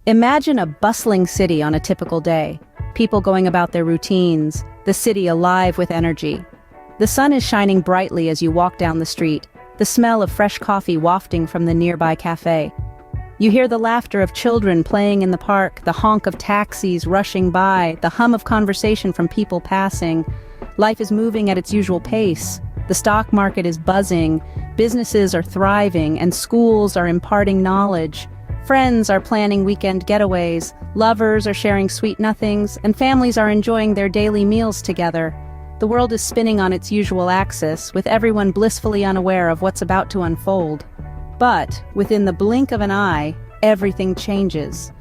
Imagine a bustling city on a typical day. People going about their routines, the city alive with energy. The sun is shining brightly as you walk down the street, the smell of fresh coffee wafting from the nearby cafe. You hear the laughter of children playing in the park, the honk of taxis rushing by, the hum of conversation from people passing. Life is moving at its usual pace. The stock market is buzzing, businesses are thriving, and schools are imparting knowledge. Friends are planning weekend getaways, lovers are sharing sweet nothings, and families are enjoying their daily meals together. The world is spinning on its usual axis, with everyone blissfully unaware of what's about to unfold. But, within the blink of an eye, everything changes.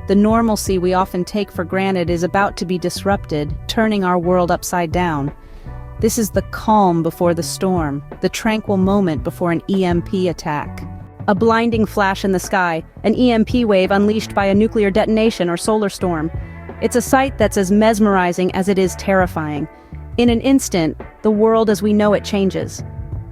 The normalcy we often take for granted is about to be disrupted, turning our world upside down. This is the calm before the storm, the tranquil moment before an EMP attack. A blinding flash in the sky, an EMP wave unleashed by a nuclear detonation or solar storm. It's a sight that's as mesmerizing as it is terrifying. In an instant, the world as we know it changes.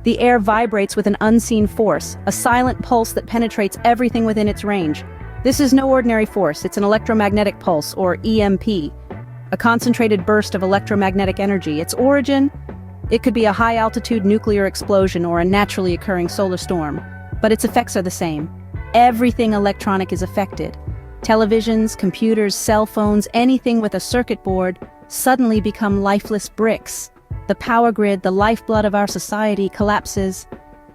The air vibrates with an unseen force, a silent pulse that penetrates everything within its range. This is no ordinary force, it's an electromagnetic pulse, or EMP. A concentrated burst of electromagnetic energy. Its origin? It could be a high-altitude nuclear explosion or a naturally occurring solar storm. But its effects are the same. Everything electronic is affected. Televisions, computers, cell phones, anything with a circuit board suddenly become lifeless bricks. The power grid, the lifeblood of our society, collapses.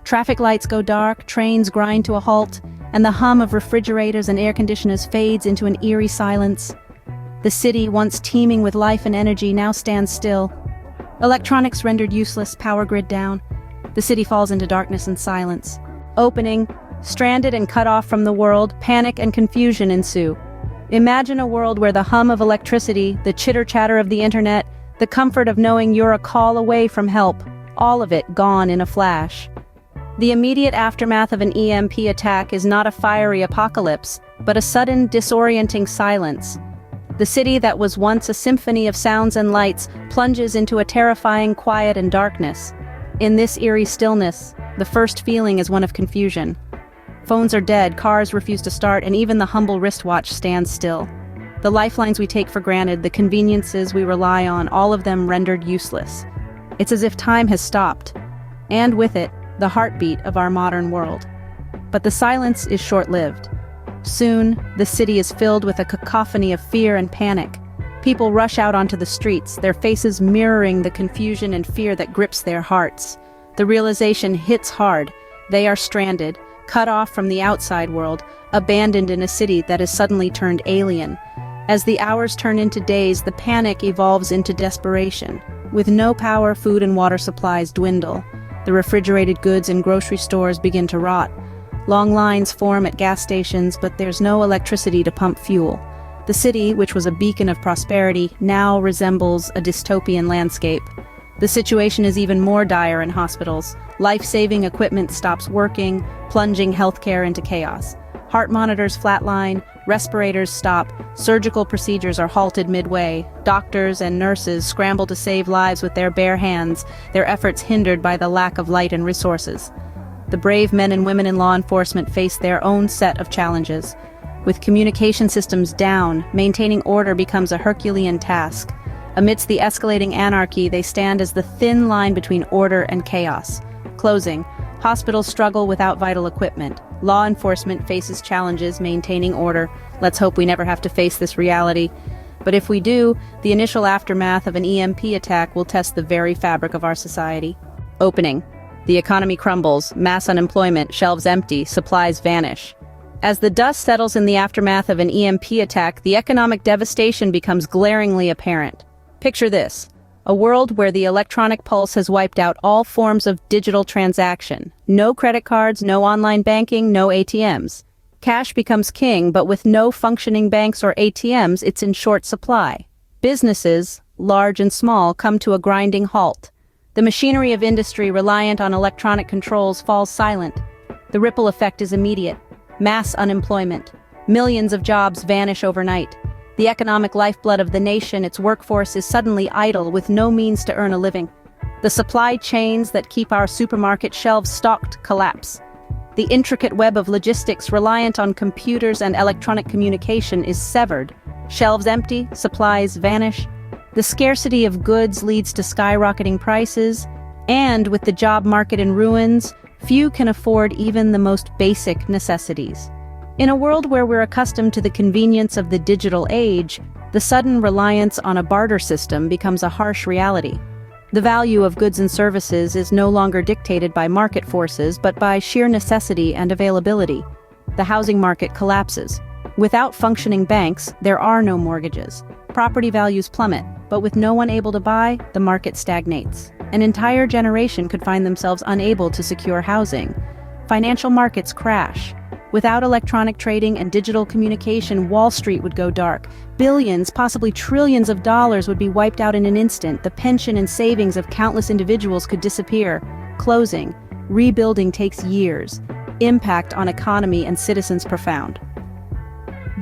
Traffic lights go dark, trains grind to a halt, and the hum of refrigerators and air conditioners fades into an eerie silence. The city, once teeming with life and energy, now stands still. Electronics rendered useless, power grid down. The city falls into darkness and silence. Opening, stranded and cut off from the world, panic and confusion ensue. Imagine a world where the hum of electricity, the chitter-chatter of the internet, the comfort of knowing you're a call away from help, all of it gone in a flash. The immediate aftermath of an EMP attack is not a fiery apocalypse, but a sudden, disorienting silence. The city that was once a symphony of sounds and lights plunges into a terrifying quiet and darkness. In this eerie stillness, the first feeling is one of confusion. Phones are dead, cars refuse to start, and even the humble wristwatch stands still. The lifelines we take for granted, the conveniences we rely on, all of them rendered useless. It's as if time has stopped, and with it, the heartbeat of our modern world. But the silence is short-lived. Soon, the city is filled with a cacophony of fear and panic. People rush out onto the streets, their faces mirroring the confusion and fear that grips their hearts. The realization hits hard. They are stranded, cut off from the outside world, abandoned in a city that is suddenly turned alien. As the hours turn into days, the panic evolves into desperation. With no power, food and water supplies dwindle. The refrigerated goods in grocery stores begin to rot. Long lines form at gas stations, but there's no electricity to pump fuel. The city, which was a beacon of prosperity, now resembles a dystopian landscape. The situation is even more dire in hospitals. Life-saving equipment stops working, plunging healthcare into chaos. Heart monitors flatline, respirators stop, surgical procedures are halted midway. Doctors and nurses scramble to save lives with their bare hands, their efforts hindered by the lack of light and resources. The brave men and women in law enforcement face their own set of challenges. With communication systems down, maintaining order becomes a Herculean task. Amidst the escalating anarchy, they stand as the thin line between order and chaos. Closing. Hospitals struggle without vital equipment. Law enforcement faces challenges maintaining order. Let's hope we never have to face this reality. But if we do, the initial aftermath of an EMP attack will test the very fabric of our society. Opening. The economy crumbles, mass unemployment, shelves empty, supplies vanish. As the dust settles in the aftermath of an EMP attack, the economic devastation becomes glaringly apparent. Picture this. A world where the electronic pulse has wiped out all forms of digital transaction. No credit cards, no online banking, no ATMs. Cash becomes king, but with no functioning banks or ATMs, it's in short supply. Businesses, large and small, come to a grinding halt. The machinery of industry reliant on electronic controls falls silent. The ripple effect is immediate. Mass unemployment. Millions of jobs vanish overnight. The economic lifeblood of the nation, its workforce, is suddenly idle with no means to earn a living. The supply chains that keep our supermarket shelves stocked collapse. The intricate web of logistics reliant on computers and electronic communication is severed. Shelves empty, supplies vanish. The scarcity of goods leads to skyrocketing prices, and with the job market in ruins, few can afford even the most basic necessities. In a world where we're accustomed to the convenience of the digital age, the sudden reliance on a barter system becomes a harsh reality. The value of goods and services is no longer dictated by market forces, but by sheer necessity and availability. The housing market collapses. Without functioning banks, there are no mortgages. Property values plummet, but with no one able to buy, the market stagnates. An entire generation could find themselves unable to secure housing. Financial markets crash. Without electronic trading and digital communication, Wall Street would go dark. Billions, possibly trillions of dollars would be wiped out in an instant. The pension and savings of countless individuals could disappear. Closing. Rebuilding takes years. Impact on economy and citizens profound.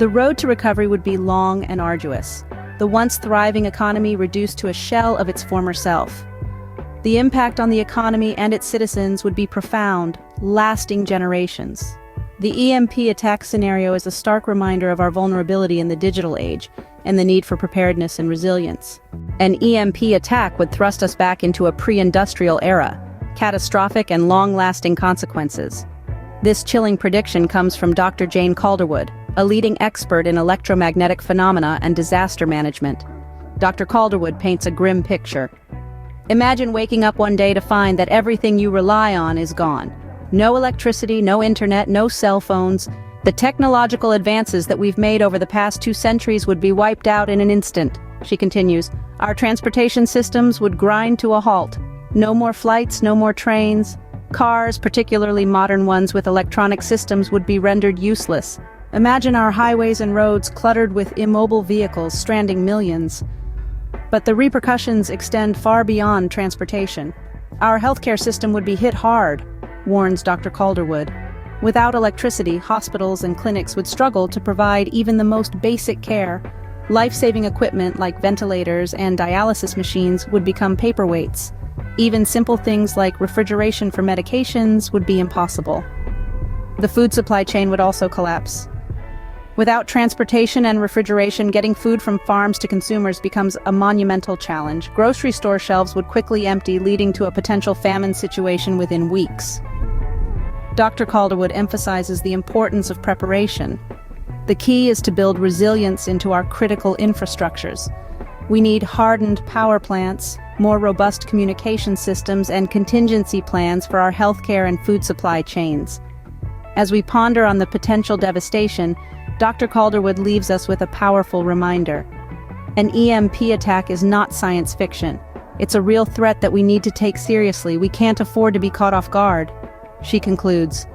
The road to recovery would be long and arduous. The once thriving economy reduced to a shell of its former self. The impact on the economy and its citizens would be profound, lasting generations. The EMP attack scenario is a stark reminder of our vulnerability in the digital age and the need for preparedness and resilience. An EMP attack would thrust us back into a pre-industrial era, catastrophic and long-lasting consequences. This chilling prediction comes from Dr. Jane Calderwood, a leading expert in electromagnetic phenomena and disaster management. Dr. Calderwood paints a grim picture. Imagine waking up one day to find that everything you rely on is gone. No electricity, no internet, no cell phones. The technological advances that we've made over the past 2 centuries would be wiped out in an instant. She continues, our transportation systems would grind to a halt. No more flights, no more trains. Cars, particularly modern ones with electronic systems, would be rendered useless. Imagine our highways and roads cluttered with immobile vehicles stranding millions. But the repercussions extend far beyond transportation. Our healthcare system would be hit hard, warns Dr. Calderwood. Without electricity, hospitals and clinics would struggle to provide even the most basic care. Life-saving equipment like ventilators and dialysis machines would become paperweights. Even simple things like refrigeration for medications would be impossible. The food supply chain would also collapse. Without transportation and refrigeration, getting food from farms to consumers becomes a monumental challenge. Grocery store shelves would quickly empty, leading to a potential famine situation within weeks. Dr. Calderwood emphasizes the importance of preparation. The key is to build resilience into our critical infrastructures. We need hardened power plants, more robust communication systems, and contingency plans for our healthcare and food supply chains. As we ponder on the potential devastation, Dr. Calderwood leaves us with a powerful reminder. An EMP attack is not science fiction. It's a real threat that we need to take seriously. We can't afford to be caught off guard. She concludes,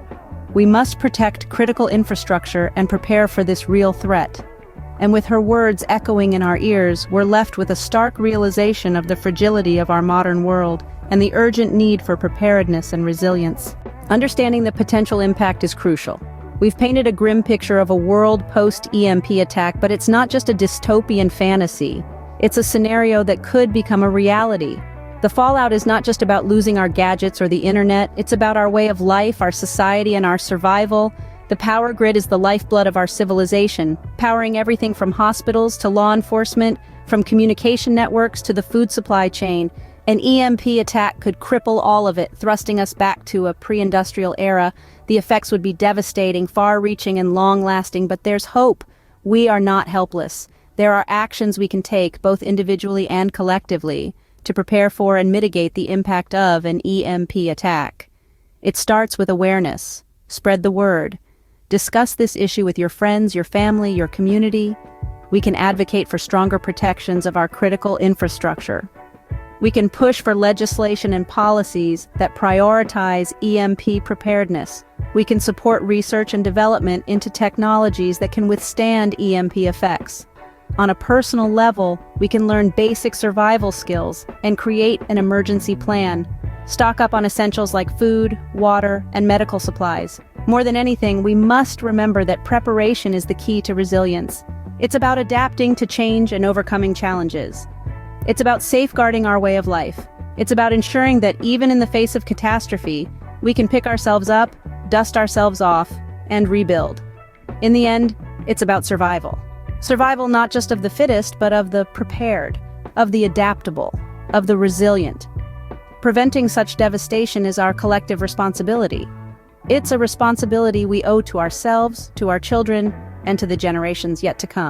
we must protect critical infrastructure and prepare for this real threat. And with her words echoing in our ears, we're left with a stark realization of the fragility of our modern world and the urgent need for preparedness and resilience. Understanding the potential impact is crucial. We've painted a grim picture of a world post-EMP attack, but it's not just a dystopian fantasy. It's a scenario that could become a reality. The fallout is not just about losing our gadgets or the internet, it's about our way of life, our society, and our survival. The power grid is the lifeblood of our civilization, powering everything from hospitals to law enforcement, from communication networks to the food supply chain. An EMP attack could cripple all of it, thrusting us back to a pre-industrial era. The effects would be devastating, far-reaching, and long-lasting, but there's hope. We are not helpless. There are actions we can take, both individually and collectively, to prepare for and mitigate the impact of an EMP attack. It starts with awareness. Spread the word. Discuss this issue with your friends, your family, your community. We can advocate for stronger protections of our critical infrastructure. We can push for legislation and policies that prioritize EMP preparedness. We can support research and development into technologies that can withstand EMP effects. On a personal level, we can learn basic survival skills and create an emergency plan. Stock up on essentials like food, water, and medical supplies. More than anything, we must remember that preparation is the key to resilience. It's about adapting to change and overcoming challenges. It's about safeguarding our way of life. It's about ensuring that even in the face of catastrophe, we can pick ourselves up, dust ourselves off, and rebuild. In the end, it's about survival. Survival not just of the fittest, but of the prepared, of the adaptable, of the resilient. Preventing such devastation is our collective responsibility. It's a responsibility we owe to ourselves, to our children, and to the generations yet to come.